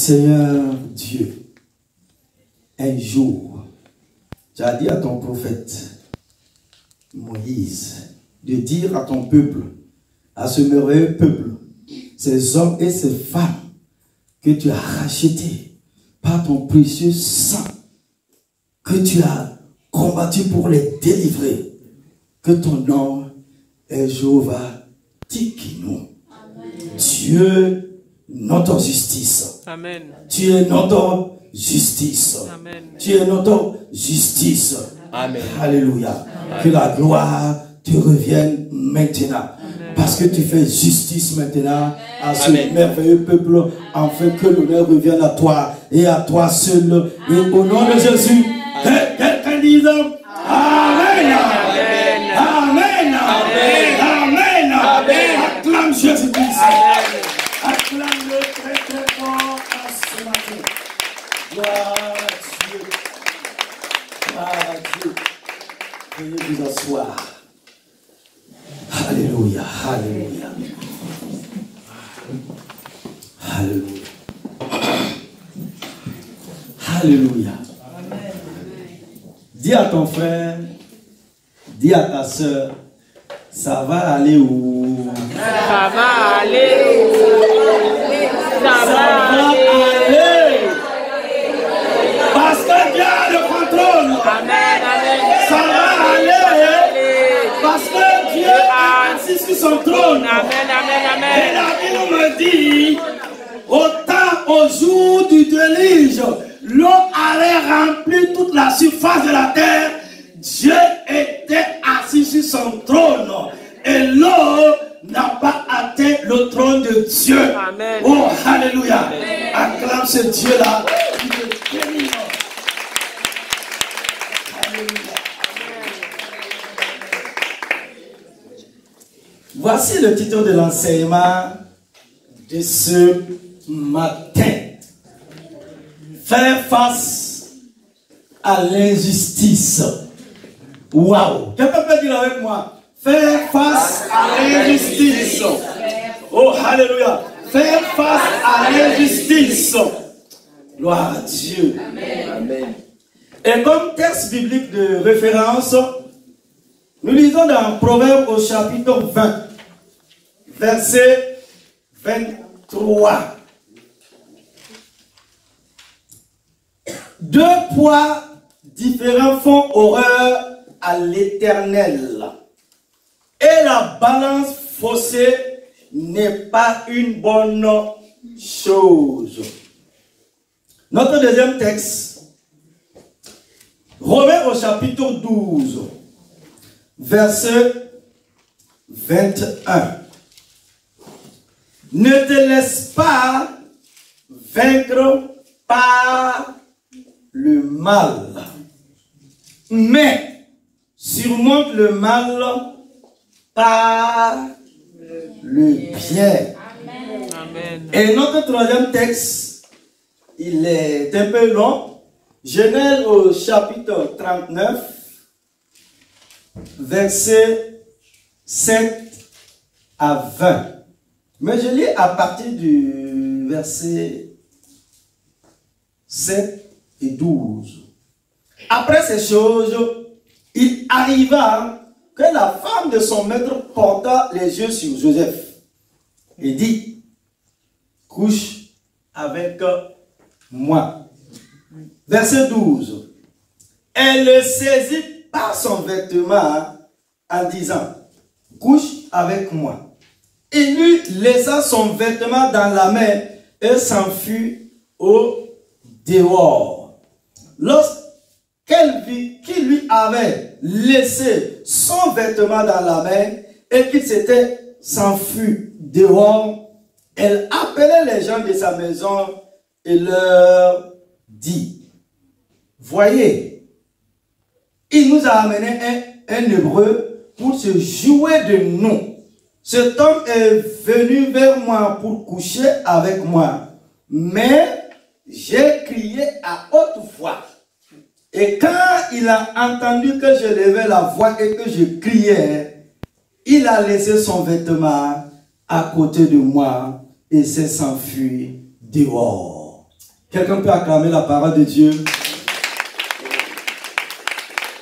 Seigneur Dieu, un jour, tu as dit à ton prophète Moïse de dire à ton peuple, à ce merveilleux peuple, ces hommes et ces femmes que tu as rachetés par ton précieux sang, que tu as combattu pour les délivrer, que ton nom est Jéhovah Tikinu. Dieu, notre justice. Amen. Tu es notre justice. Amen. Tu es notre justice. Amen. Alléluia. Amen. Que la gloire te revienne maintenant. Amen. Parce que tu fais justice maintenant à ce Amen. merveilleux peuple, afin que l'honneur revienne à toi et à toi seul. Et au nom de Jésus, quelqu'un dise Amen. Amen. Amen. Amen. Amen. Amen. Acclame Jésus-Christ. Amen. Acclame-le très très fort à ce matin. Gloire à Dieu. Gloire à Dieu. Veuillez vous asseoir. Alléluia. Alléluia. Alléluia. Alléluia. Dis à ton frère, dis à ta soeur, ça va aller où? Ça va aller. Ça va aller. Parce que Dieu a le contrôle. Amen. Amen. Ça va aller. Parce que Dieu est assis sur son trône. Amen. Amen. Et Amen. la Bible me dit, au jour du déluge, l'eau allait remplir toute la surface de la terre. Dieu était assis sur son trône. Et l'eau n'a pas atteint le trône de Dieu. Amen. Oh, alléluia. Acclame ce Dieu-là. Il te bénit. Alléluia. Voici le titre de l'enseignement de ce matin. Faire face à l'injustice. Waouh! Quelqu'un peut dire avec moi? Faire face à l'injustice. Oh, alléluia. Faire face à l'injustice. Gloire à Dieu. Amen. Et comme texte biblique de référence, nous lisons dans Proverbe au chapitre 20, verset 23. Deux poids différents font horreur à l'Éternel. Et la balance faussée n'est pas une bonne chose. Notre deuxième texte, Romains au chapitre 12, verset 21. Ne te laisse pas vaincre par le mal, mais surmonte le mal par le bien. Amen. Et notre troisième texte, il est un peu long. Genèse au chapitre 39, verset 7 à 20. Mais je lis à partir du verset 7 et 12. Après ces choses, il arriva que la femme de son maître porta les yeux sur Joseph et dit, couche avec moi. Verset 12. Elle le saisit par son vêtement en disant, couche avec moi. Il lui laissa son vêtement dans la main et s'enfuit au dehors. Lorsqu'elle vit qu'il lui avait laissé son vêtement dans la main et qu'il s'était s'enfui dehors, elle appelait les gens de sa maison et leur dit, voyez, il nous a amené un Hébreu pour se jouer de nous. Cet homme est venu vers moi pour coucher avec moi, mais j'ai crié à haute voix. Et quand il a entendu que je levais la voix et que je criais, il a laissé son vêtement à côté de moi et s'est s'enfui dehors. Quelqu'un peut acclamer la parole de Dieu?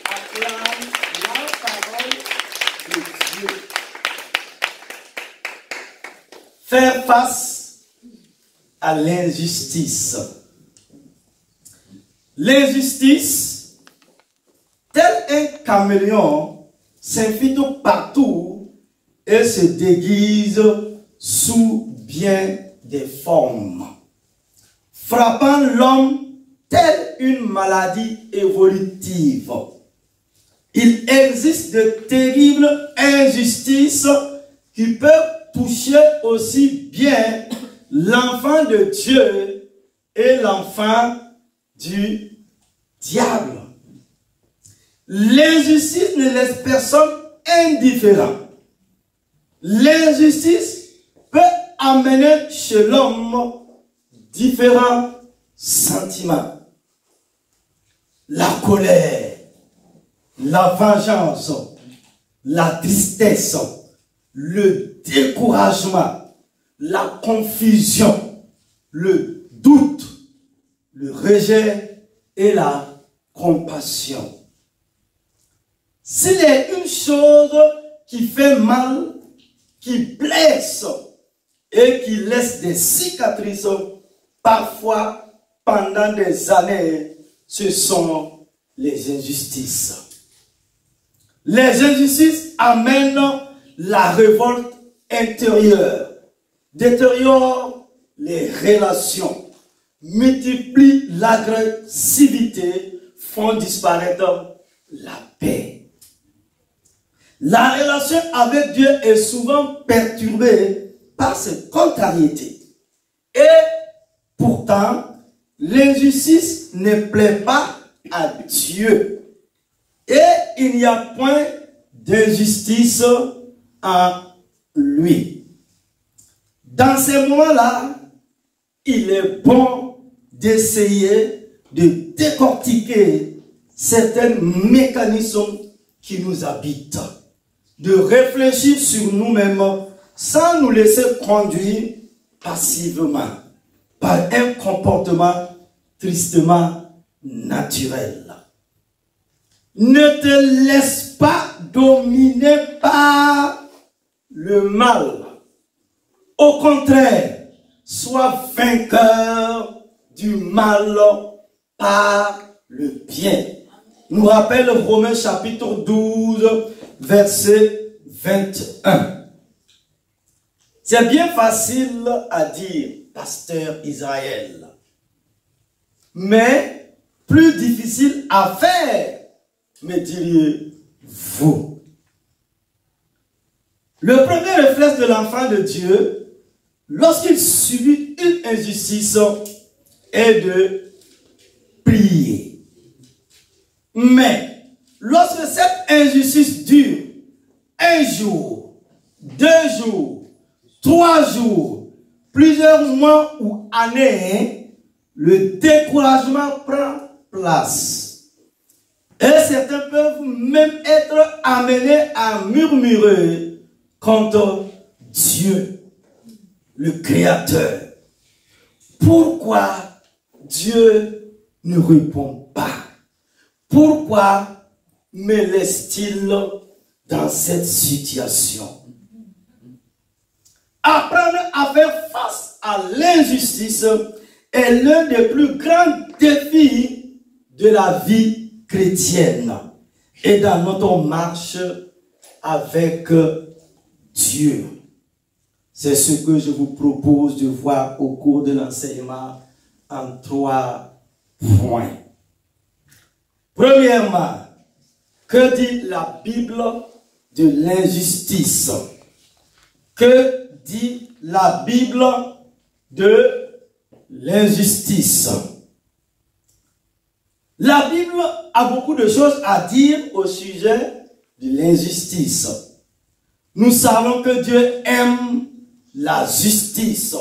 Acclame la parole de Dieu. Faire face à l'injustice. L'injustice, tel un caméléon, s'infiltre partout et se déguise sous bien des formes, frappant l'homme telle une maladie évolutive. Il existe de terribles injustices qui peuvent toucher aussi bien l'enfant de Dieu et l'enfant du diable. L'injustice ne laisse personne indifférent. L'injustice peut amener chez l'homme différents sentiments. La colère, la vengeance, la tristesse, le découragement, la confusion, le doute, le rejet et la compassion. S'il y a une chose qui fait mal, qui blesse et qui laisse des cicatrices, parfois pendant des années, ce sont les injustices. Les injustices amènent la révolte intérieure, détériorent les relations, multiplient l'agressivité, font disparaître la paix. La relation avec Dieu est souvent perturbée par ces contrariétés. Et pourtant, l'injustice ne plaît pas à Dieu. Et il n'y a point d'injustice en lui. Dans ces moments-là, il est bon d'essayer de décortiquer certains mécanismes qui nous habitent, de réfléchir sur nous-mêmes sans nous laisser conduire passivement par un comportement tristement naturel. Ne te laisse pas dominer par le mal. Au contraire, sois vainqueur du mal par le bien. Nous rappelle Romains chapitre 12, verset 21. C'est bien facile à dire, pasteur Israël, mais plus difficile à faire, me diriez-vous. Le premier réflexe de l'enfant de Dieu, lorsqu'il subit une injustice, est de prier. Mais, lorsque cette injustice dure 1 jour, 2 jours, 3 jours, plusieurs mois ou années, le découragement prend place. Et certains peuvent même être amenés à murmurer contre Dieu, le Créateur. Pourquoi Dieu ne répond pas? Pourquoi me laisse-t-il dans cette situation? Apprendre à faire face à l'injustice est l'un des plus grands défis de la vie chrétienne et dans notre marche avec Dieu. C'est ce que je vous propose de voir au cours de l'enseignement en 3 points. Premièrement, que dit la Bible de l'injustice? Que dit la Bible de l'injustice? La Bible a beaucoup de choses à dire au sujet de l'injustice. Nous savons que Dieu aime la justice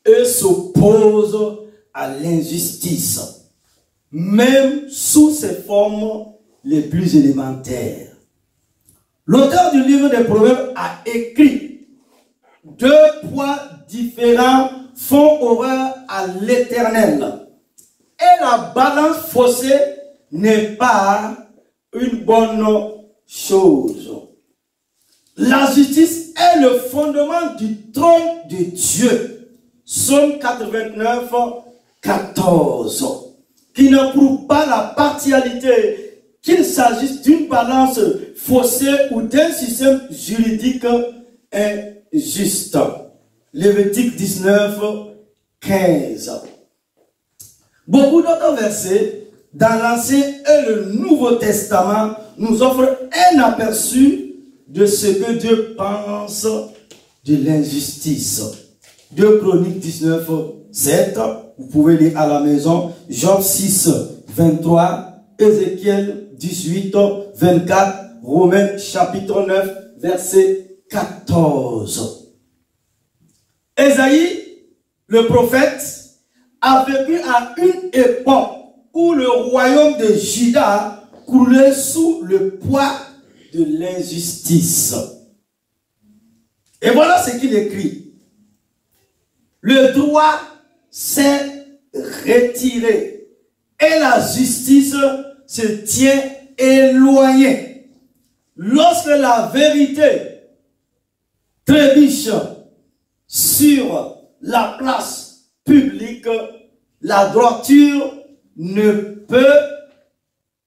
et s'oppose à l'injustice, même sous ses formes les plus élémentaires. L'auteur du livre des Proverbes a écrit: 2 poids différents font horreur à l'Éternel, et la balance faussée n'est pas une bonne chose. La justice est le fondement du trône de Dieu. Psaume 89, 14. Qui ne prouve pas la partialité, qu'il s'agisse d'une balance faussée ou d'un système juridique injuste. Lévitique 19, 15. Beaucoup d'autres versets dans l'Ancien et le Nouveau Testament nous offrent un aperçu de ce que Dieu pense de l'injustice. 2 Chroniques 19, 7. Vous pouvez lire à la maison. Job 6, 23. Ézéchiel 18, 24. Romains chapitre 9, verset 14. Ésaïe, le prophète, a vécu à une époque où le royaume de Juda coulait sous le poids de l'injustice. Et voilà ce qu'il écrit. Le droit s'est retiré et la justice se tient éloignée. Lorsque la vérité trébuche sur la place publique, la droiture ne peut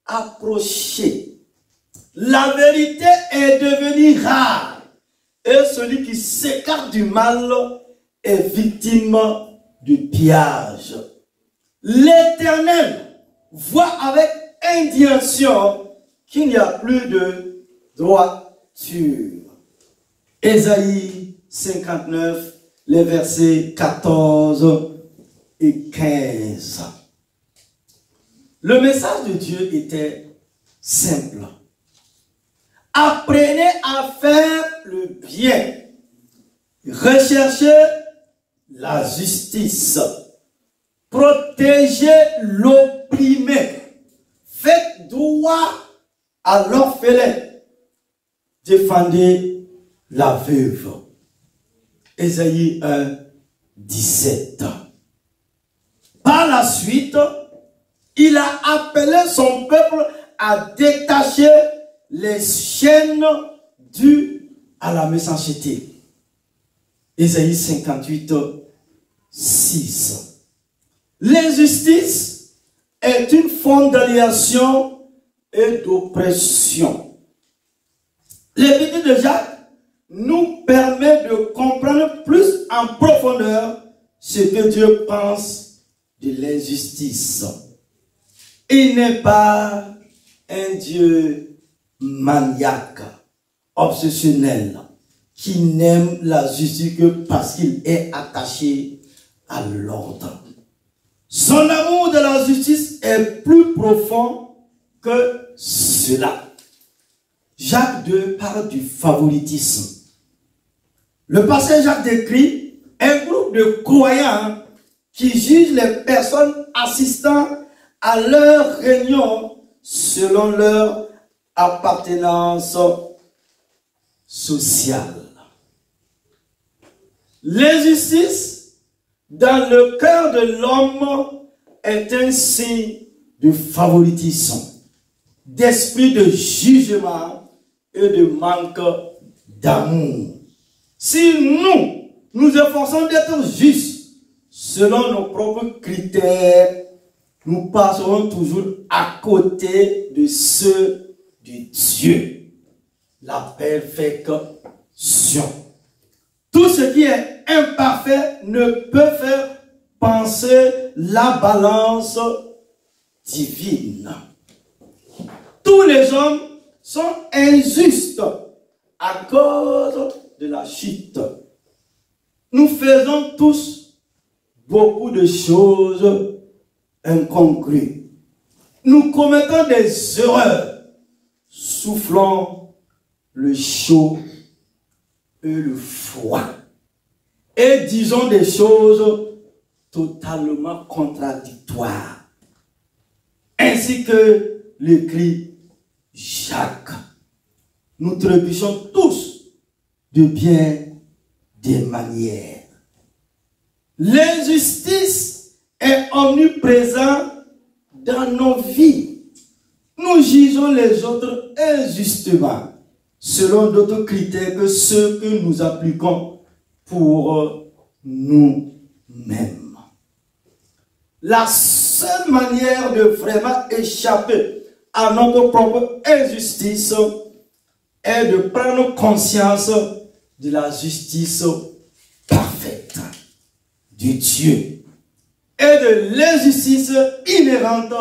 approcher. La vérité est devenue rare et celui qui s'écarte du mal est victime du pillage. L'Éternel voit avec indignation qu'il n'y a plus de droiture. Ésaïe 59, les versets 14 et 15. Le message de Dieu était simple. Apprenez à faire le bien. Recherchez la justice. Protégez l'opprimé. Faites droit à l'orphelin. Défendez la veuve. Ésaïe 1, 17. Par la suite, il a appelé son peuple à détacher les chaînes dues à la méchanceté. Ésaïe 58, 6. L'injustice est une forme d'aliénation et d'oppression. L'épître de Jacques nous permet de comprendre plus en profondeur ce que Dieu pense de l'injustice. Il n'est pas un Dieu maniaque, obsessionnel, qui n'aime la justice que parce qu'il est attaché à l'ordre. Son amour de la justice est plus profond que cela. Jacques 2 parle du favoritisme. Le passage Jacques décrit un groupe de croyants qui jugent les personnes assistant à leur réunion selon leur appartenance sociale. L'injustice dans le cœur de l'homme est un signe de favoritisme, d'esprit de jugement et de manque d'amour. Si nous efforçons d'être justes selon nos propres critères, nous passerons toujours à côté de ceux de Dieu. La perfection. Tout ce qui est imparfait ne peut faire penser la balance divine. Tous les hommes sont injustes à cause de la chute. Nous faisons tous beaucoup de choses incongrues. Nous commettons des erreurs, soufflons le chaud et le froid, et disons des choses totalement contradictoires, ainsi que l'écrit Jacques. Nous trébuchons tous de bien des manières. L'injustice est omniprésente dans nos vies, nous jugeons les autres injustement, selon d'autres critères que ceux que nous appliquons pour nous-mêmes. La seule manière de vraiment échapper à notre propre injustice est de prendre conscience de la justice parfaite de Dieu et de l'injustice inhérente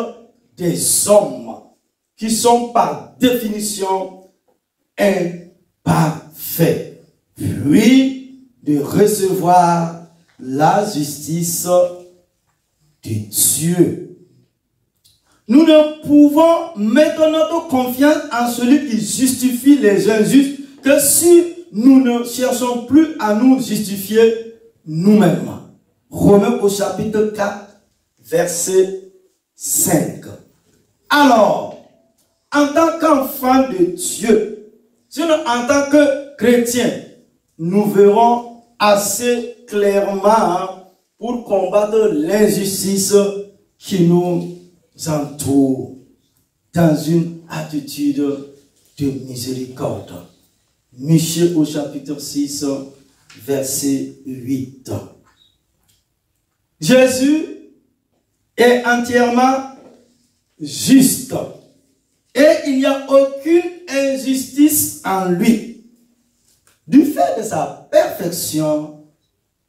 des hommes qui sont par définition imparfaits, puis de recevoir la justice de Dieu. Nous ne pouvons mettre notre confiance en celui qui justifie les injustes que si nous ne cherchons plus à nous justifier nous-mêmes. Romains au chapitre 4, verset 5. Alors, en tant qu'enfant de Dieu, sinon en tant que chrétien, nous verrons assez clairement pour combattre l'injustice qui nous entoure dans une attitude de miséricorde. Michée au chapitre 6, verset 8. Jésus est entièrement juste et il n'y a aucune injustice en lui. Du fait de sa perfection,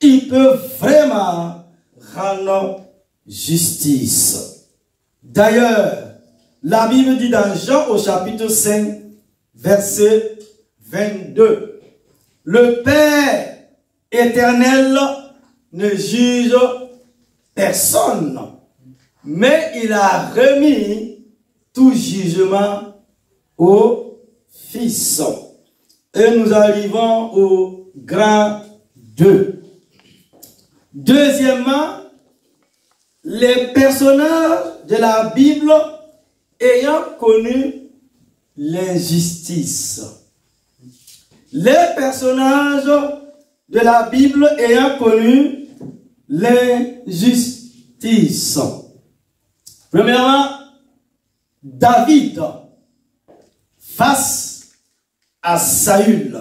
il peut vraiment rendre justice. D'ailleurs, la Bible dit dans Jean au chapitre 5, verset 22, le Père éternel ne juge personne, mais il a remis tout jugement au Fils. Et nous arrivons au grand 2. Deuxièmement, les personnages de la Bible ayant connu l'injustice. Les personnages de la Bible ayant connu l'injustice. Premièrement, David, face à Saül,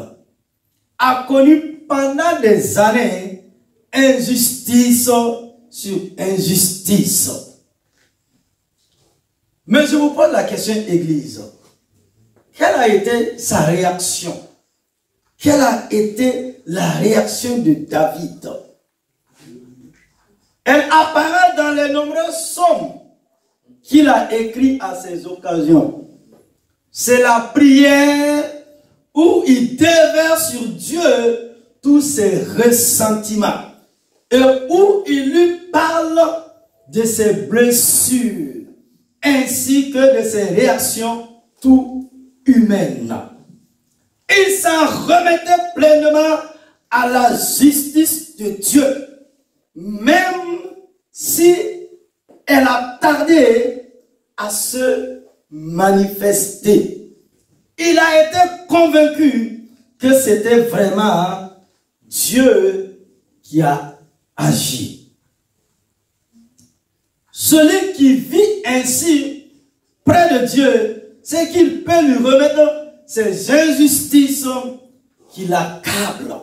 a connu pendant des années injustice sur injustice. Mais je vous pose la question, Église. Quelle a été sa réaction? Quelle a été la réaction de David? Elle apparaît dans les nombreux psaumes qu'il a écrits à ces occasions. C'est la prière où il déverse sur Dieu tous ses ressentiments et où il lui parle de ses blessures ainsi que de ses réactions tout humaines. Il s'en remettait pleinement à la justice de Dieu, même si elle a tardé à se manifester. Il a été convaincu que c'était vraiment Dieu qui a agi. Celui qui vit ainsi près de Dieu, c'est qu'il peut lui remettre ces injustices qui l'accablent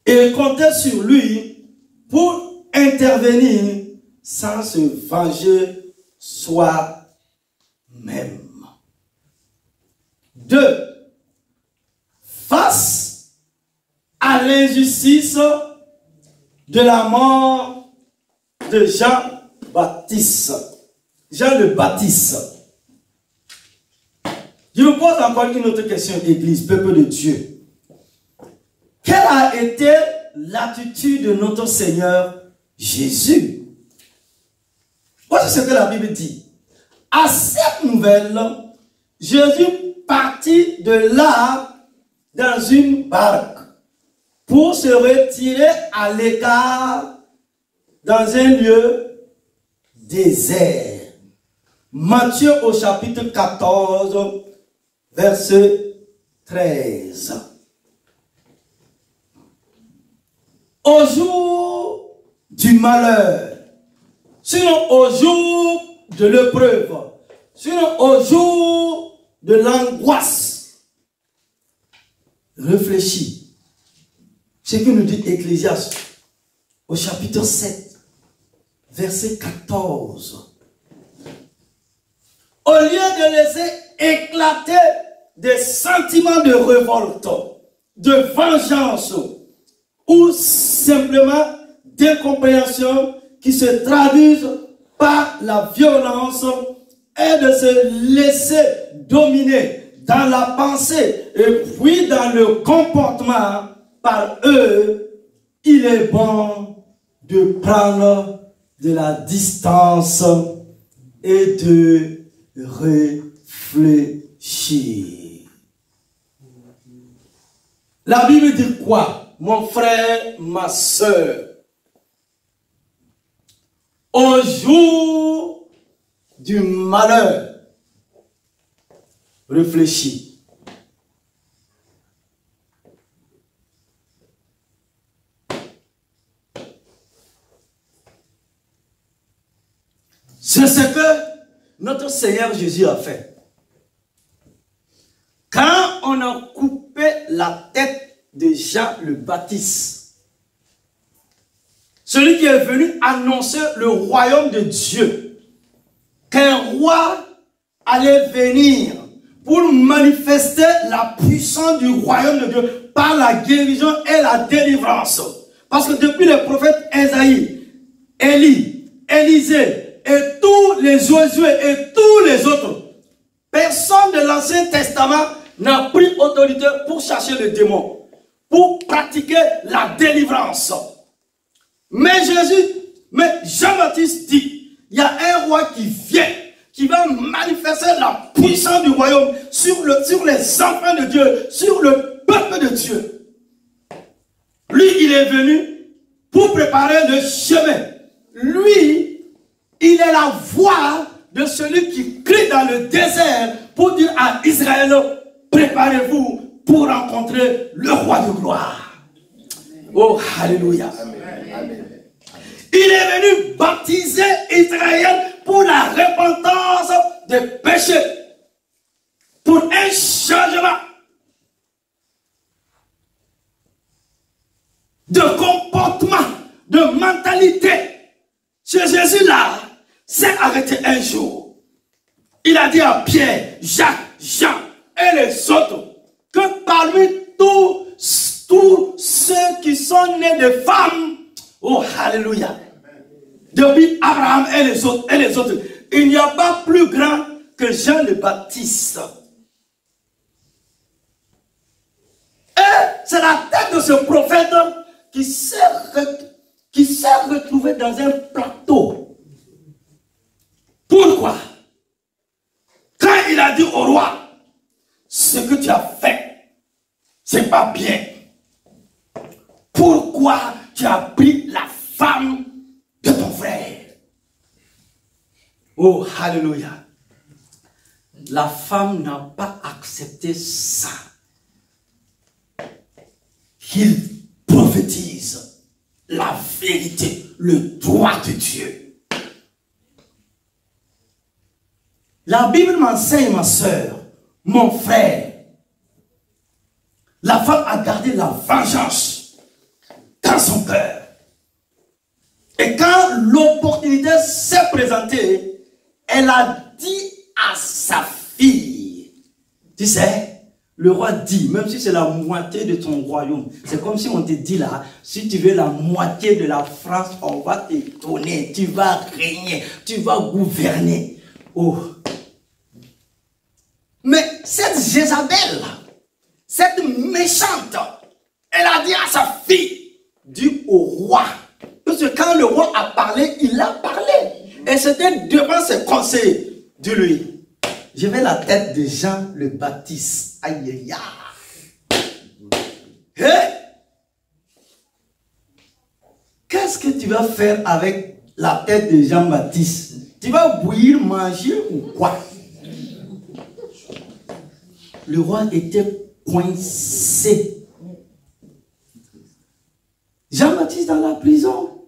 et compter sur lui pour intervenir sans se venger soi-même. 2. Face à l'injustice de la mort de Jean-Baptiste. Jean le Baptiste. Je vous pose encore une autre question, Église, peuple de Dieu. Quelle a été l'attitude de notre Seigneur Jésus? Voici ce que la Bible dit. À cette nouvelle, Jésus partit de là dans une barque pour se retirer à l'écart dans un lieu désert. Matthieu au chapitre 14, verset 13. Au jour du malheur, sinon au jour de l'épreuve, sinon au jour de l'angoisse. Réfléchis. Ce que nous dit Ecclésiaste au chapitre 7, verset 14. Au lieu de laisser éclater des sentiments de révolte, de vengeance ou simplement d'incompréhension qui se traduisent par la violence, et de se laisser dominer dans la pensée et puis dans le comportement par eux, il est bon de prendre de la distance et de réfléchir. La Bible dit quoi, mon frère, ma soeur? Au jour du malheur, réfléchis. C'est ce que notre Seigneur Jésus a fait. Quand on a coupé la tête de Jean le Baptiste, celui qui est venu annoncer le royaume de Dieu, qu'un roi allait venir pour manifester la puissance du royaume de Dieu par la guérison et la délivrance. Parce que depuis le prophète Ésaïe, Élie, Élisée et tous les Josué et tous les autres, personne de l'Ancien Testament n'a pris autorité pour chercher le démon, pour pratiquer la délivrance. Mais Jean-Baptiste dit, il y a un roi qui vient, qui va manifester la puissance du royaume sur les enfants de Dieu, sur le peuple de Dieu. Lui, il est venu pour préparer le chemin. Lui, il est la voix de celui qui crie dans le désert pour dire à Israël, préparez-vous pour rencontrer le roi de gloire. Oh, alléluia. Il est venu baptiser Israël pour la repentance des péchés, pour un changement de comportement, de mentalité. Ce Jésus-là s'est arrêté un jour. Il a dit à Pierre, Jacques, Jean et les autres que parmi tous ceux qui sont nés de femmes, oh alléluia, depuis Abraham et les autres, il n'y a pas plus grand que Jean le Baptiste. Et c'est la tête de ce prophète qui s'est retrouvé dans un plateau. Pourquoi? Quand il a dit au roi, ce que tu as fait, c'est pas bien. Pourquoi tu as pris la femme de ton frère? Oh, alléluia. La femme n'a pas accepté ça. Qu'il prophétise la vérité, le droit de Dieu. La Bible m'enseigne, ma soeur, mon frère, la femme a gardé la vengeance dans son cœur. Et quand l'opportunité s'est présentée, elle a dit à sa fille, tu sais, le roi dit, même si c'est la moitié de ton royaume, c'est comme si on te dit là, si tu veux la moitié de la France, on va te donner, tu vas régner, tu vas gouverner. Oh. Mais cette Jézabel, cette méchante, elle a dit à sa fille, dis au roi. Parce que quand le roi a parlé, il a parlé. Et c'était devant ses conseillers. Dis-lui, je vais la tête de Jean le Baptiste. Aïe, aïe, aïe. Hey! Qu'est-ce que tu vas faire avec la tête de Jean Baptiste? Tu vas bouillir, manger ou quoi? Le roi était coincé. Jean-Baptiste dans la prison.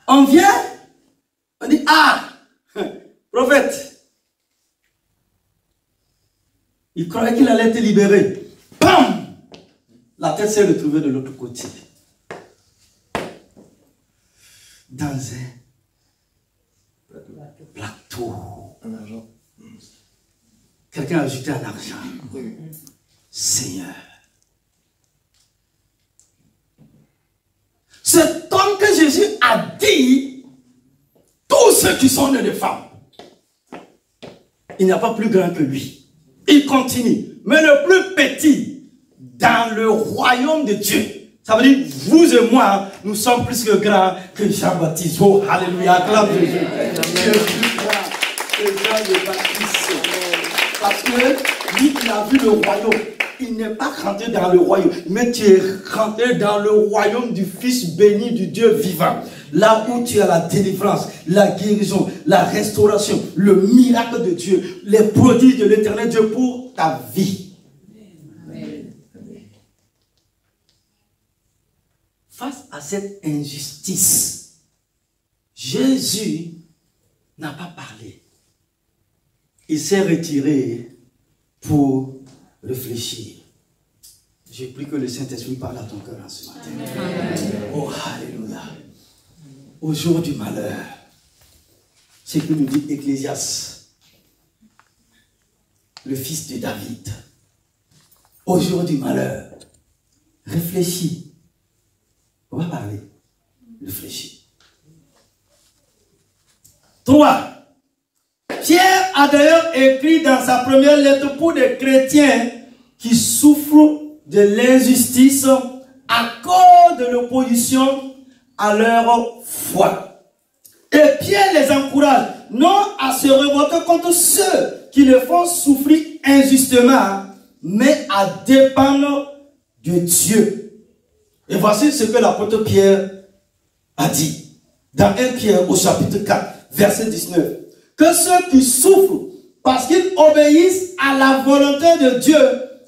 On vient, on dit, ah, tête. Il croyait qu'il allait être libéré. Bam! La tête s'est retrouvée de l'autre côté. Dans un plateau. Un argent. Quelqu'un a ajouté un argent. Seigneur. Cet homme que Jésus a dit, tous ceux qui sont nés de femmes, il n'y a pas plus grand que lui. Il continue. Mais le plus petit dans le royaume de Dieu, ça veut dire, vous et moi, nous sommes plus que grands que Jean-Baptiste. Oh, alléluia, acclame Jésus. Il est plus grand que Jean-Baptiste. Parce que lui, il a vu le royaume. Il n'est pas rentré dans le royaume, mais tu es rentré dans le royaume du Fils béni du Dieu vivant. Là où tu as la délivrance, la guérison, la restauration, le miracle de Dieu, les prodiges de l'éternel Dieu pour ta vie. Amen. Face à cette injustice, Jésus n'a pas parlé. Il s'est retiré pour réfléchir. J'ai pris que le Saint-Esprit parle à ton cœur en ce matin. Amen. Oh, alléluia. Au jour du malheur, c'est ce que nous dit Ecclésiaste, le fils de David. Au jour du malheur, réfléchis. On va parler. Réfléchis. 3. Pierre a d'ailleurs écrit dans sa première lettre pour des chrétiens qui souffrent de l'injustice à cause de l'opposition à leur foi. Et Pierre les encourage non à se révolter contre ceux qui les font souffrir injustement, mais à dépendre de Dieu. Et voici ce que l'apôtre Pierre a dit dans 1 Pierre au chapitre 4, verset 19. Que ceux qui souffrent parce qu'ils obéissent à la volonté de Dieu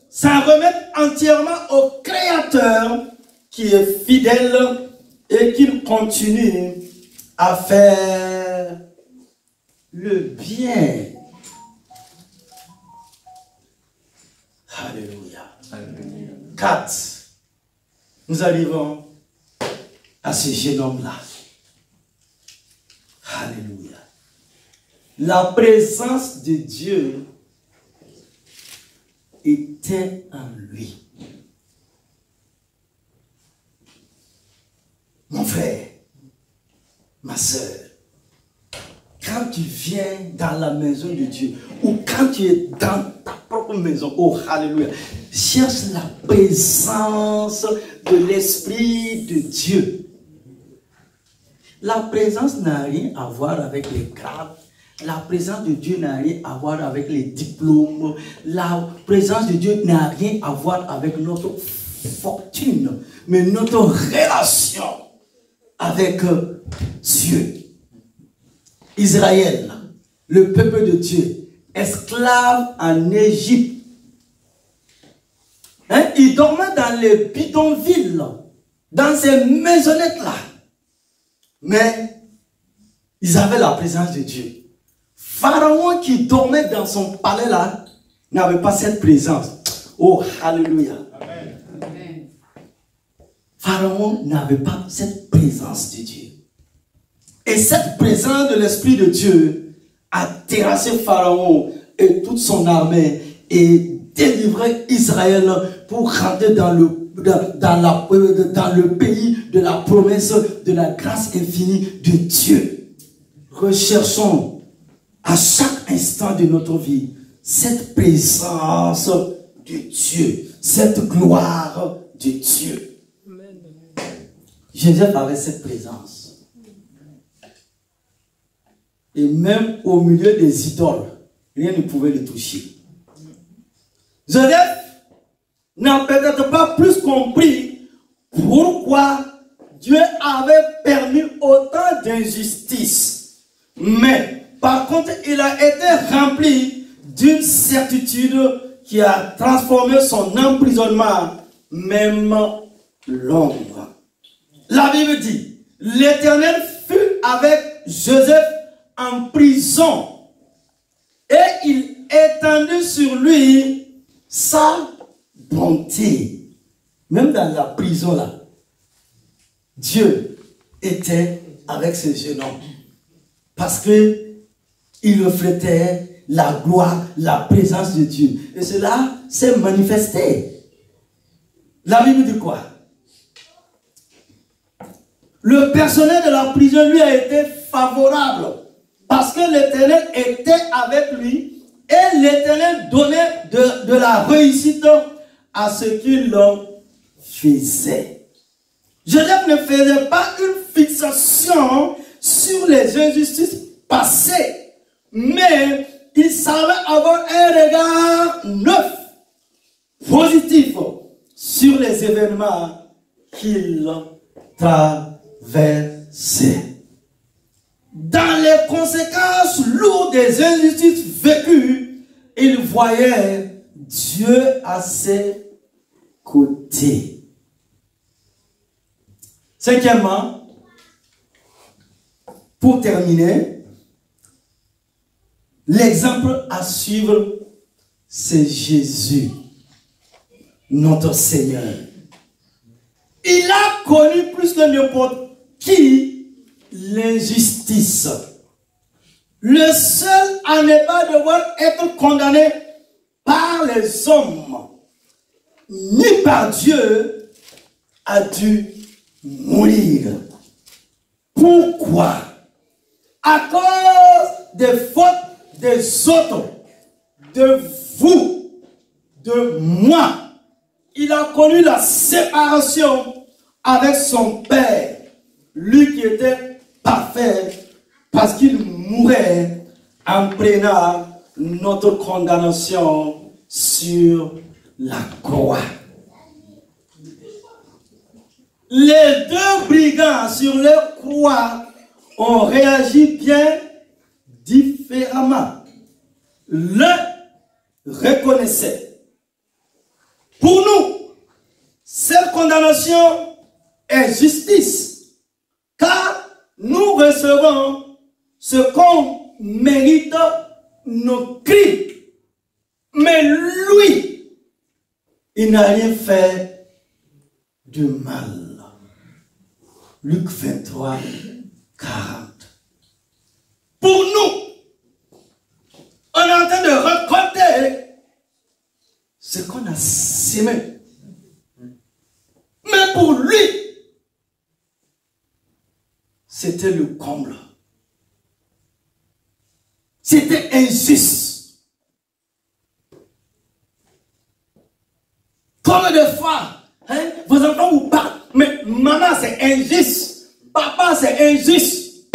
s'en remettent entièrement au Créateur qui est fidèle et qu'il continue à faire le bien. Alléluia. 4. Nous arrivons à ce jeune homme-là. Alléluia. La présence de Dieu était en lui. Mon frère, ma soeur, quand tu viens dans la maison de Dieu, ou quand tu es dans ta propre maison, oh alléluia, cherche la présence de l'Esprit de Dieu. La présence n'a rien à voir avec les grades. La présence de Dieu n'a rien à voir avec les diplômes. La présence de Dieu n'a rien à voir avec notre fortune, mais notre relation avec Dieu. Israël, le peuple de Dieu, esclave en Égypte. Hein? Ils dormaient dans les bidonvilles, dans ces maisonnettes-là. Mais ils avaient la présence de Dieu. Pharaon qui dormait dans son palais là, n'avait pas cette présence. Oh, alléluia. Amen. Pharaon n'avait pas cette présence de Dieu. Et cette présence de l'Esprit de Dieu a terrassé Pharaon et toute son armée et délivré Israël pour rentrer dans le pays de la promesse de la grâce infinie de Dieu. Recherchons à chaque instant de notre vie cette présence de Dieu, cette gloire de Dieu. Joseph avait cette présence. Et même au milieu des idoles, rien ne pouvait le toucher. Joseph n'a peut-être pas plus compris pourquoi Dieu avait permis autant d'injustice. Mais par contre, il a été rempli d'une certitude qui a transformé son emprisonnement, même l'ombre. La Bible dit, l'Éternel fut avec Joseph en prison Et il étendit sur lui sa bonté. Même dans la prison là, Dieu était avec ce jeune homme. Parce que il reflétait la gloire, la présence de Dieu. Et cela s'est manifesté. La Bible dit quoi? Le personnel de la prison lui a été favorable. Parce que l'Éternel était avec lui. Et l'Éternel donnait de la réussite à ce qu'il faisait. Joseph ne faisait pas une fixation sur les injustices passées, mais il savait avoir un regard neuf, positif, sur les événements qu'il traversait. Dans les conséquences lourdes des injustices vécues, il voyait Dieu à ses côtés. Cinquièmement, pour terminer, l'exemple à suivre, c'est Jésus, notre Seigneur. Il a connu plus que n'importe qui l'injustice. Le seul à ne pas devoir être condamné par les hommes, ni par Dieu, a dû mourir. Pourquoi? À cause des fautes des autres, de vous, de moi. Il a connu la séparation avec son Père, lui qui était parfait, parce qu'il mourait en prenant notre condamnation sur la croix. Les deux brigands sur leur croix ont réagi bien différemment. L'un reconnaissait. Pour nous, cette condamnation est justice, car nous recevons ce qu'on mérite nos crimes. Mais lui, il n'a rien fait de mal. Luc 23, 40. Pour nous, on est en train de récolter ce qu'on a sémé. Mais pour lui, c'était le comble. C'était injuste. Comme des fois, vos enfants vous parlent, mais maman c'est injuste, papa c'est injuste.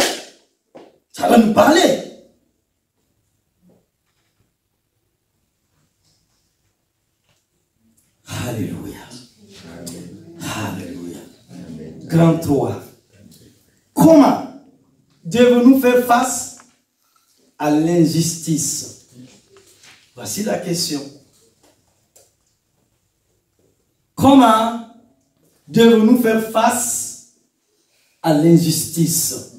Ça va nous parler. Alléluia. Alléluia. Grand 3. Comment devons-nous faire face à l'injustice? Voici la question. Comment devons-nous faire face à l'injustice?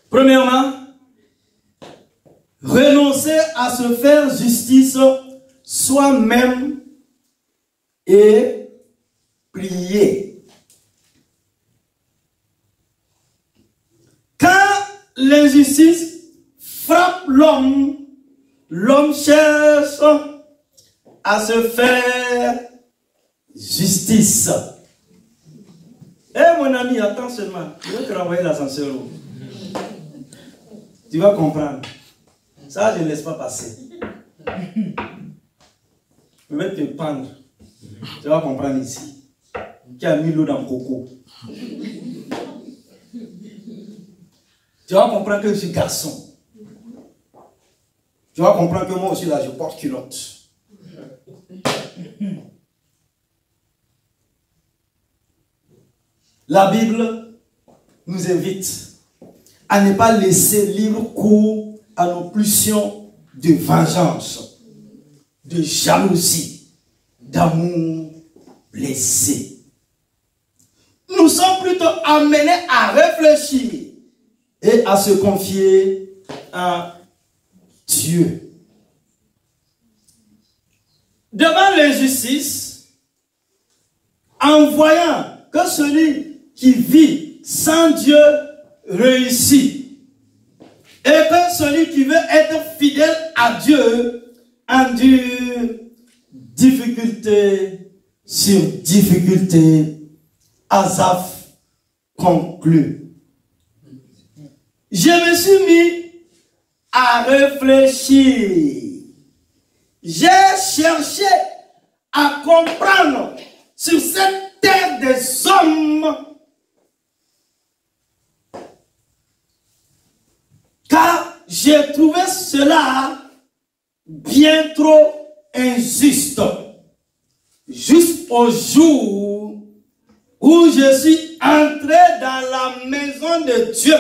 Premièrement, renoncer à se faire justice soi-même et prier. Quand l'injustice frappe l'homme, l'homme cherche à se faire justice. Eh mon ami, attends seulement. Je vais te renvoyer l'ascenseur. Tu vas comprendre. Ça, je ne laisse pas passer. Je vais te pendre. Tu vas comprendre ici. Qui a mis l'eau dans le coco. Tu vas comprendre que je suis garçon. Tu vas comprendre que moi aussi là, je porte culotte. La Bible nous invite à ne pas laisser libre cours à nos pulsions de vengeance, de jalousie, d'amour blessé. Nous sommes plutôt amenés à réfléchir et à se confier à Dieu. Devant l'injustice, en voyant que celui qui vit sans Dieu réussit, et que celui qui veut être fidèle à Dieu endure difficulté sur difficulté, Asaph conclut. Je me suis mis à réfléchir. J'ai cherché à comprendre sur cette terre des hommes, car j'ai trouvé cela bien trop injuste. Jusqu'au jour où je suis entré dans la maison de Dieu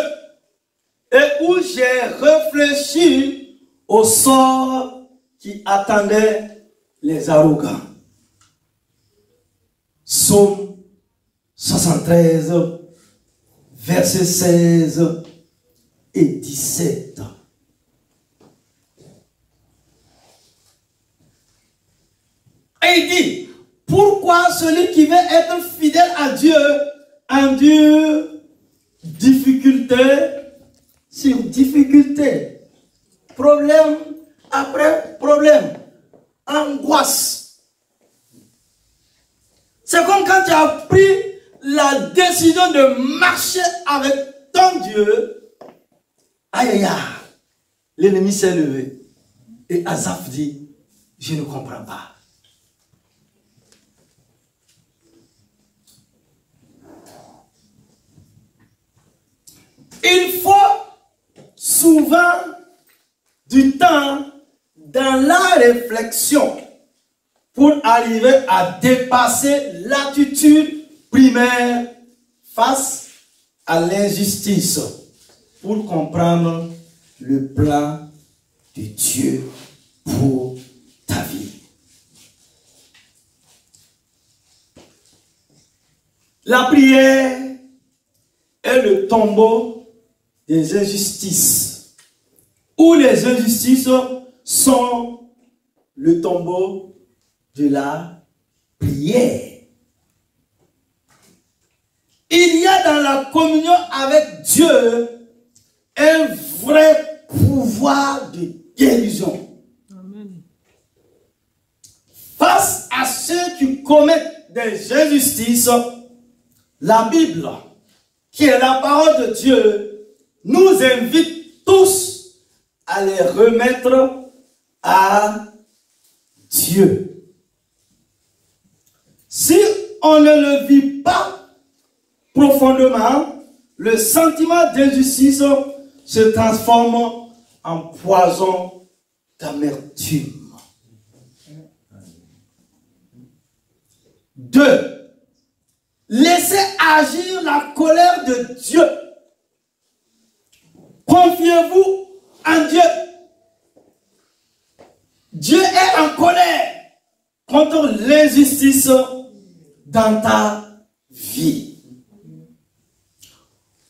et où j'ai réfléchi au sort qui attendait les arrogants. Psaume 73, versets 16 et 17. Et il dit, pourquoi celui qui veut être fidèle à Dieu endure difficulté sur difficulté, problème après problème, angoisse. C'est comme quand tu as pris la décision de marcher avec ton Dieu. Aïe aïe aïe, l'ennemi s'est levé. Et Asaph dit, je ne comprends pas. Il faut souvent du temps dans la réflexion pour arriver à dépasser l'attitude primaire face à l'injustice, pour comprendre le plan de Dieu pour ta vie. La prière est le tombeau des injustices, où les injustices sont le tombeau de la prière. Il y a dans la communion avec Dieu un vrai pouvoir de guérison. Amen. Face à ceux qui commettent des injustices, la Bible, qui est la parole de Dieu, nous invite tous à les remettre à Dieu. Si on ne le vit pas profondément, le sentiment d'injustice se transforme en poison d'amertume. 2. Laissez agir la colère de Dieu. Confiez-vous en Dieu. Dieu est en colère contre l'injustice dans ta vie.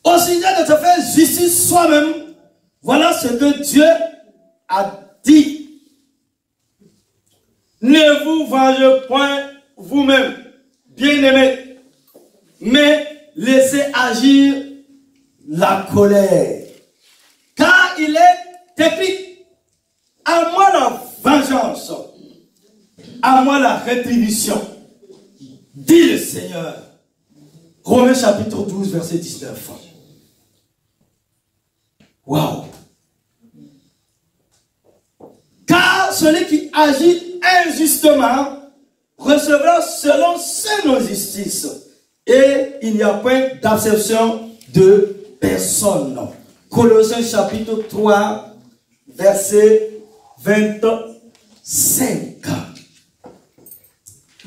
Au sujet de te faire justice soi-même, voilà ce que Dieu a dit. Ne vous vengez point vous-même, bien-aimés, mais laissez agir la colère. Car il est écrit, à moi la vengeance, à moi la rétribution, dit le Seigneur. Romains chapitre 12, verset 19. Waouh! Car celui qui agit injustement recevra selon son injustice, et il n'y a point d'acception de personne. Colossiens chapitre 3, verset 25.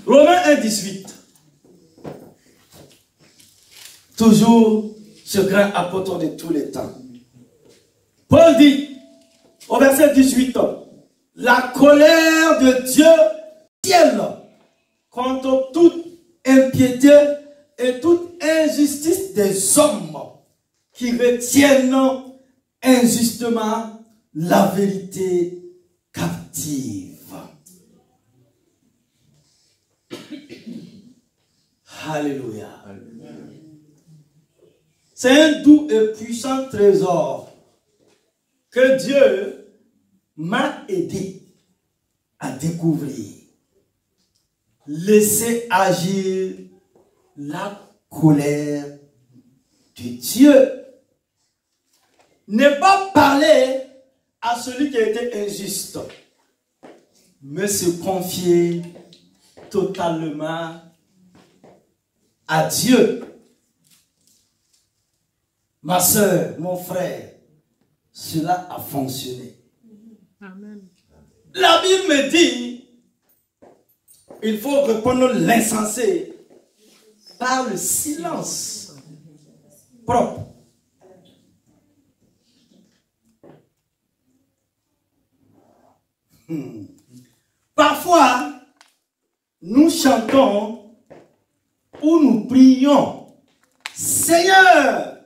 Romains 1, 18. Toujours ce grand apôtre de tous les temps. Paul dit, au verset 18, la colère de Dieu tienne contre toute impiété et toute injustice des hommes qui retiennent injustement la vérité captive. Alléluia. C'est un doux et puissant trésor que Dieu m'a aidé à découvrir. Laissez agir la colère de Dieu. Ne pas parler à celui qui a été injuste, mais se confier totalement à Dieu. Ma soeur, mon frère, cela a fonctionné. Amen. La Bible me dit, il faut répondre l'insensé par le silence propre. Parfois, nous chantons ou nous prions, Seigneur,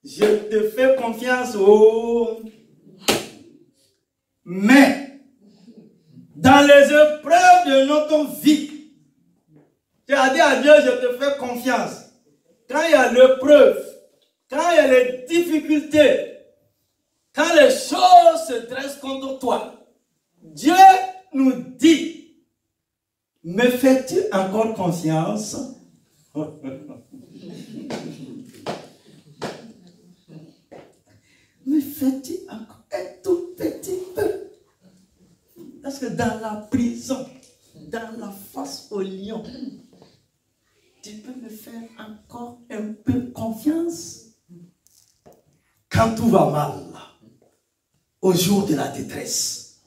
je te fais confiance, oh. Mais, dans les épreuves de notre vie, tu as dit à Dieu, je te fais confiance. Quand il y a l'épreuve, quand il y a les difficultés, quand les choses se dressent contre toi, Dieu nous dit, me fais-tu encore confiance? Me fais-tu encore un tout petit peu? Parce que dans la prison, dans la fosse au lion, tu peux me faire encore un peu confiance? Quand tout va mal, au jour de la détresse,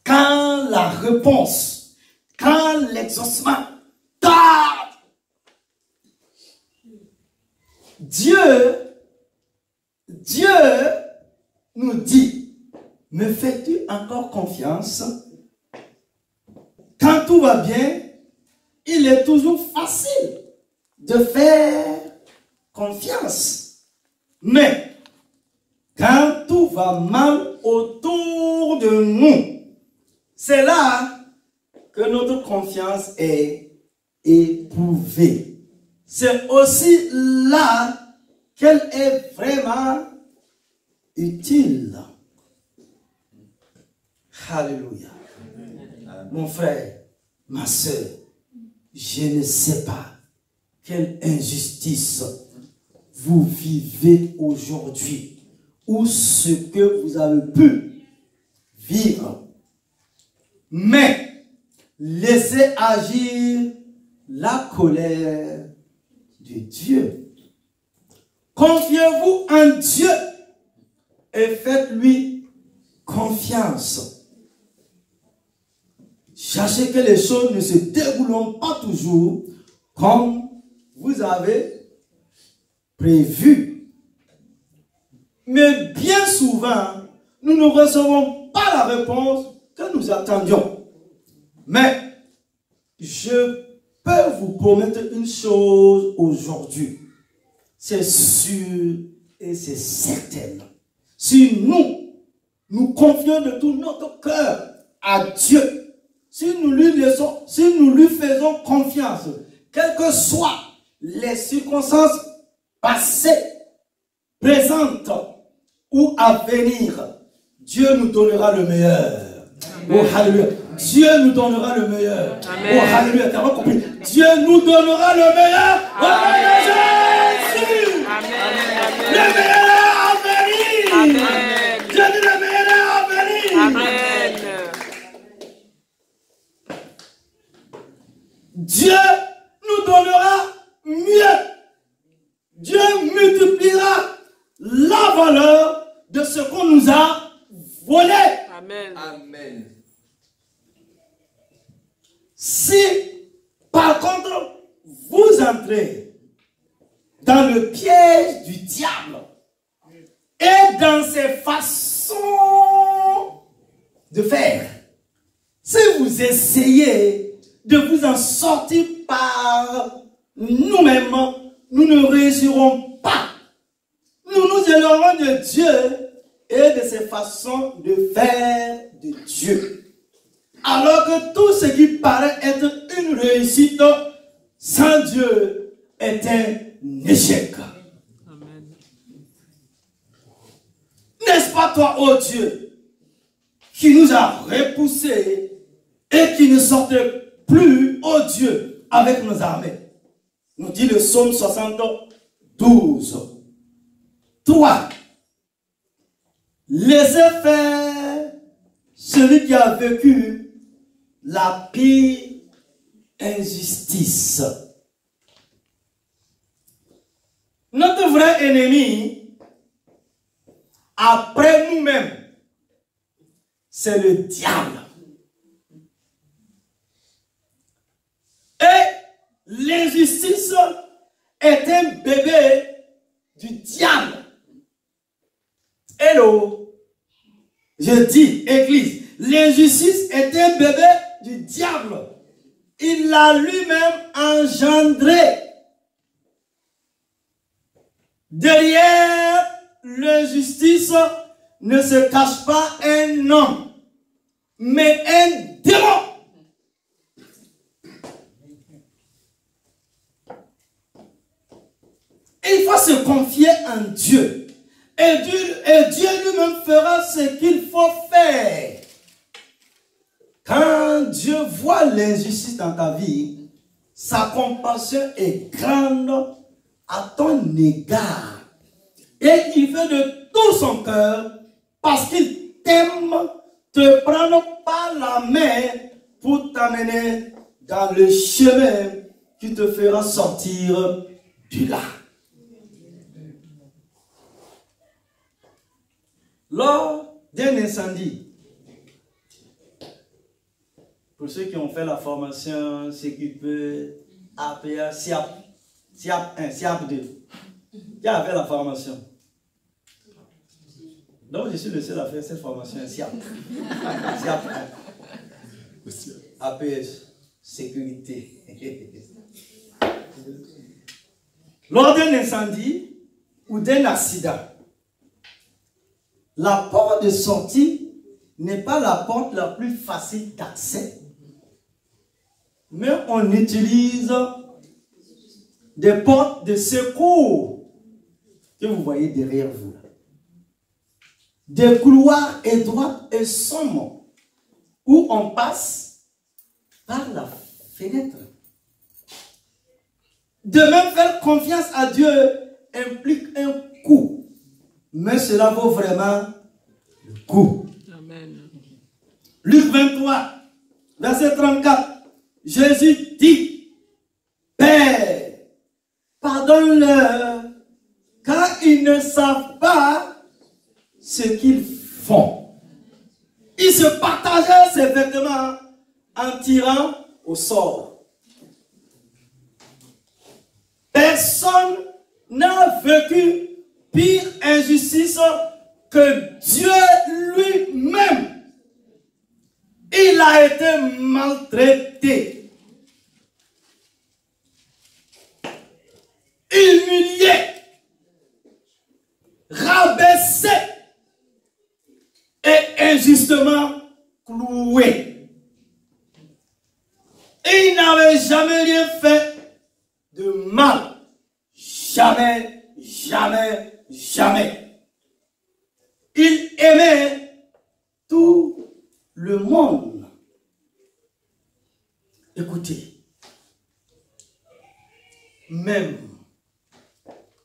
quand la réponse, quand l'exaucement tarde, Dieu nous dit, me fais-tu encore confiance? Quand tout va bien, il est toujours facile de faire confiance. Mais quand tout va mal autour de nous, c'est là que notre confiance est éprouvée. C'est aussi là qu'elle est vraiment utile. Alléluia. Mon frère, ma soeur, je ne sais pas quelle injustice vous vivez aujourd'hui ou ce que vous avez pu vivre. Mais laissez agir la colère de Dieu. Confiez-vous en Dieu et faites-lui confiance. Sachez que les choses ne se dérouleront pas toujours comme vous avez prévu. Mais bien souvent, nous ne recevons pas la réponse que nous attendions. Mais je peux vous promettre une chose aujourd'hui. C'est sûr et c'est certain. Si nous confions de tout notre cœur à Dieu, si nous lui faisons confiance, quelles que soient les circonstances passées, présentes ou à venir, Dieu nous donnera le meilleur. Amen. Oh, alléluia. Dieu nous donnera le meilleur. Amen. Oh, alléluia. Tu as compris? Dieu nous donnera le meilleur. Amen. Jésus. Amen. Le meilleur à venir. Amen. Dieu dit le meilleur à venir. Amen. Dieu nous donnera mieux. Dieu multipliera la valeur de ce qu'on nous a volé. Amen. Amen. Si, par contre, vous entrez dans le piège du diable et dans ses façons de faire, si vous essayez de vous en sortir par nous-mêmes, nous ne réussirons pas. Nous de l'ordre de Dieu et de ses façons de faire de Dieu. Alors que tout ce qui paraît être une réussite sans Dieu est un échec. Amen. N'est-ce pas toi, ô Dieu, qui nous a repoussés et qui ne sortait plus, ô Dieu, avec nos armées? Nous dit le psaume 72. 3. Laissez faire celui qui a vécu la pire injustice. Notre vrai ennemi, après nous-mêmes, c'est le diable. Et l'injustice est un bébé du diable. Hello. Je dis, Église, l'injustice est un bébé du diable. Il l'a lui-même engendré. Derrière l'injustice ne se cache pas un homme, mais un démon. Il faut se confier en Dieu. Et Dieu lui-même fera ce qu'il faut faire. Quand Dieu voit l'injustice dans ta vie, sa compassion est grande à ton égard. Et il veut de tout son cœur, parce qu'il t'aime, te prendre par la main pour t'amener dans le chemin qui te fera sortir du lac. Lors d'un incendie, pour ceux qui ont fait la formation CQP, APA, SIAP 1, SIAP 2, qui a fait la formation? Donc je suis le seul à faire cette formation SIAP. SIAP 1. APS, sécurité. Lors d'un incendie ou d'un accident, la porte de sortie n'est pas la porte la plus facile d'accès. Mais on utilise des portes de secours que vous voyez derrière vous. Des couloirs étroits et sombres où on passe par la fenêtre. De même, faire confiance à Dieu implique un coût. Mais cela vaut vraiment le coup. Amen. Luc 23, verset 34. Jésus dit, Père, pardonne-leur, car ils ne savent pas ce qu'ils font. Ils se partageaient ses vêtements en tirant au sort. Personne n'a vécu pire injustice que Dieu lui-même. Il a été maltraité, humilié, rabaissé et injustement cloué. Il n'avait jamais rien fait de mal. Jamais, jamais, jamais. Il aimait tout le monde. Écoutez, même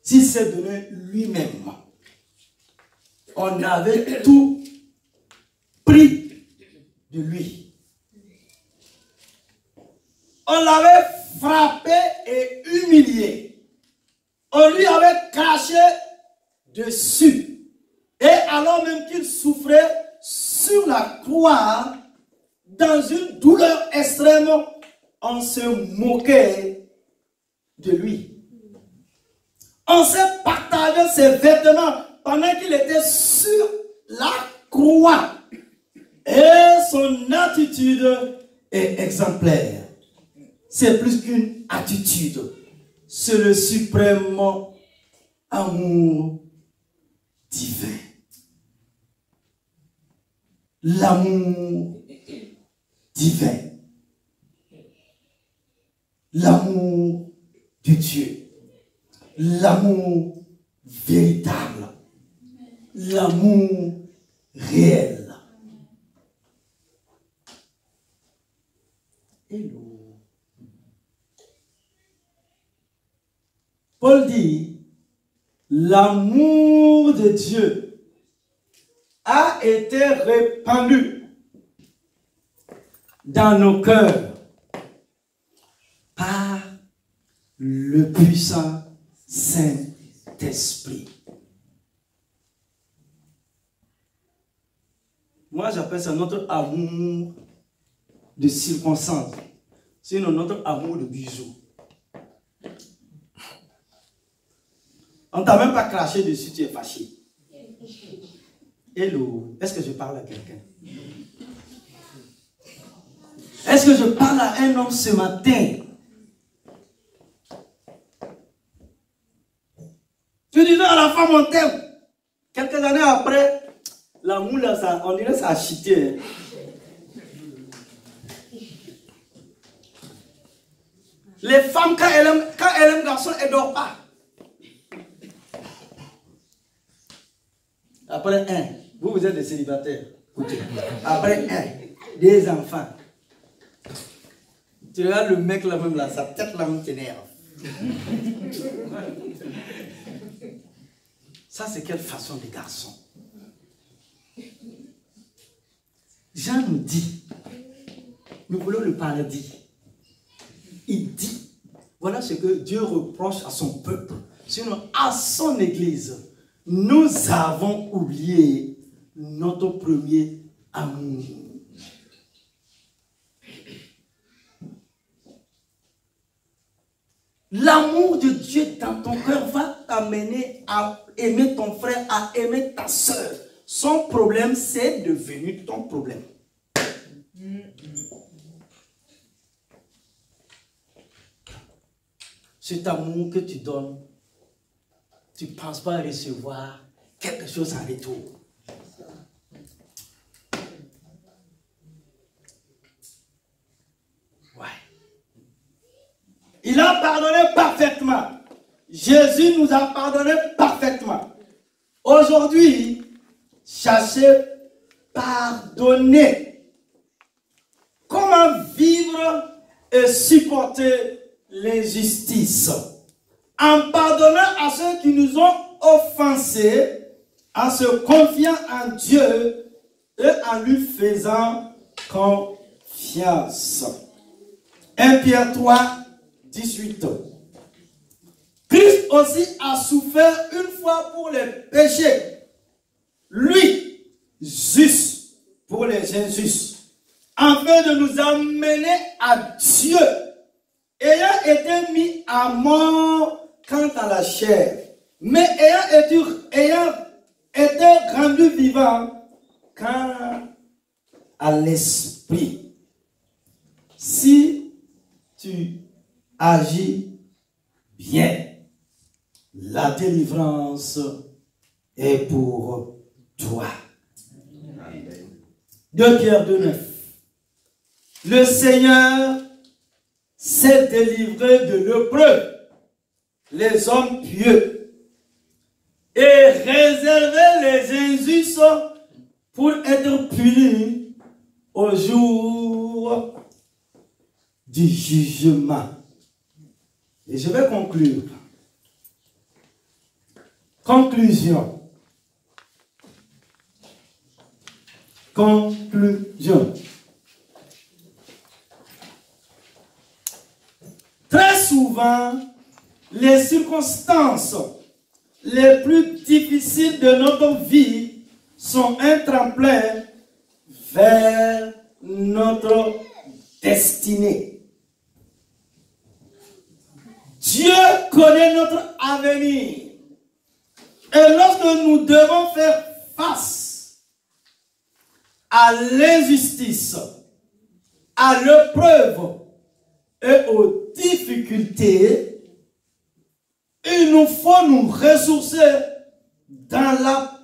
s'il s'est donné lui-même, on avait tout pris de lui. On l'avait frappé et humilié. On lui avait craché dessus. Et alors même qu'il souffrait sur la croix, dans une douleur extrême, on se moquait de lui. On s'est partagé ses vêtements pendant qu'il était sur la croix. Et son attitude est exemplaire. C'est plus qu'une attitude. C'est le suprême amour divin. L'amour divin. L'amour de Dieu. L'amour véritable. L'amour réel. Hello. Paul dit, l'amour de Dieu a été répandu dans nos cœurs par le puissant Saint-Esprit. Moi, j'appelle ça notre amour de circonstance. Sinon, notre amour de bijoux. On ne t'a même pas craché dessus, tu es fâché. Hello, est-ce que je parle à quelqu'un? Est-ce que je parle à un homme ce matin? Tu disais à la femme, on t'aime. Quelques années après, l'amour, là, on dirait que ça a chuté. Les femmes, quand elles aiment garçon, elles ne dorment pas. Après un, vous êtes des célibataires. Après un, des enfants. Tu regardes le mec là même là, sa tête là même t'énerve. Ça c'est quelle façon de garçon? Jean nous dit, nous voulons le paradis. Il dit, voilà ce que Dieu reproche à son peuple, sinon à son église. Nous avons oublié notre premier amour. L'amour de Dieu dans ton cœur va t'amener à aimer ton frère, à aimer ta soeur. Son problème, c'est devenu ton problème. Cet amour que tu donnes, tu ne penses pas recevoir quelque chose en retour. Ouais. Il a pardonné parfaitement. Jésus nous a pardonné parfaitement. Aujourd'hui, cherchez pardonner. Comment vivre et supporter l'injustice? En pardonnant à ceux qui nous ont offensés, en se confiant en Dieu et en lui faisant confiance. 1 Pierre 3, 18. Christ aussi a souffert une fois pour les péchés. Lui, juste pour les injustes, afin de nous amener à Dieu, ayant été mis à mort quant à la chair, mais ayant été rendu vivant quant à l'esprit. Si tu agis bien, la délivrance est pour toi. 2 Pierre 2,9. Le Seigneur s'est délivré de l'épreuve, les hommes pieux, et réservé les injustes pour être punis au jour du jugement. Et je vais conclure. Conclusion. Conclusion. Très souvent, les circonstances les plus difficiles de notre vie sont un tremplin vers notre destinée. Dieu connaît notre avenir. Et lorsque nous devons faire face à l'injustice, à l'épreuve et aux difficultés, il nous faut nous ressourcer dans la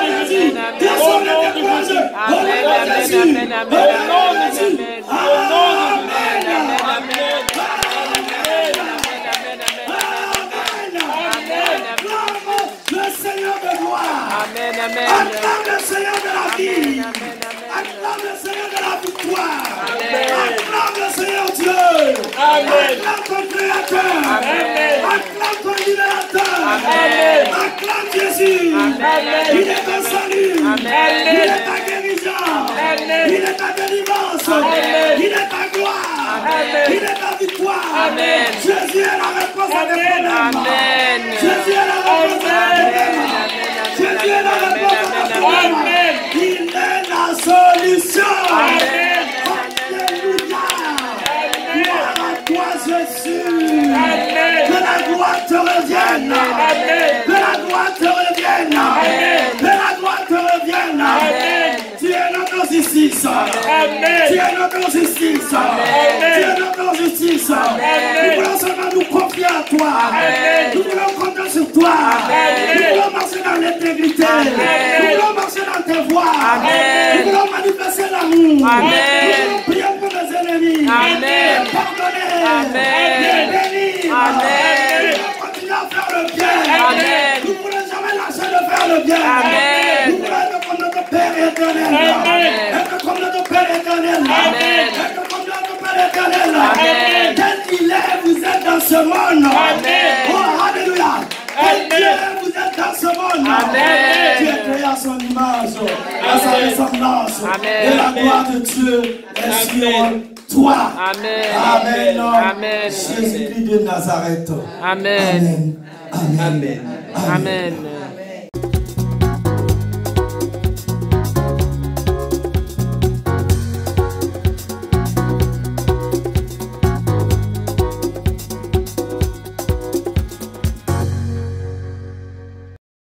Jésus. Descends les découragés. Au nom de Jésus. Au nom de Jésus. Le Seigneur de gloire. Amen, amen. Acclame le Seigneur de la vie. Acclame le Seigneur de la victoire. Acclame le Seigneur Dieu. Acclame ton Créateur. Acclame ton Libérateur. Acclame Jésus. Il est ton salut. Il est ta guérison. Il est ta délivrance. Il est ta gloire. Il est ta victoire. Jésus est la réponse à tes problèmes. Jésus est la réponse à tes problèmes. Jésus est la réponse à tes problèmes. Il est la solution. Alléluia. Gloire à toi, Jésus. Que la gloire te revienne. Que la gloire te revienne. Que la gloire te revienne. Tu es notre justice. Tu es notre justice. Tu es notre justice. Nous voulons seulement nous confier à toi. Nous voulons compter sur toi. Nous voulons marcher dans l'intégrité. Nous voulons marcher dans tes voies. Nous voulons manifester l'amour. Nous voulons prier pour nos ennemis. Pardonner. Bénir. Nous voulons continuer à faire le bien. Nous ne voulons jamais lâcher de faire le bien. Nous voulons être comme notre Père éternel. Être comme notre Père éternel. Être comme notre Père éternel. Tel qu'il est, vous êtes dans ce monde. Oh, alléluia. Tel qu'il est, vous êtes dans ce monde. Tu es créé à son image, à sa ressemblance. Et la gloire de Dieu est sur toi. Amen. Jésus-Christ de Nazareth. Amen. Amen. Amen.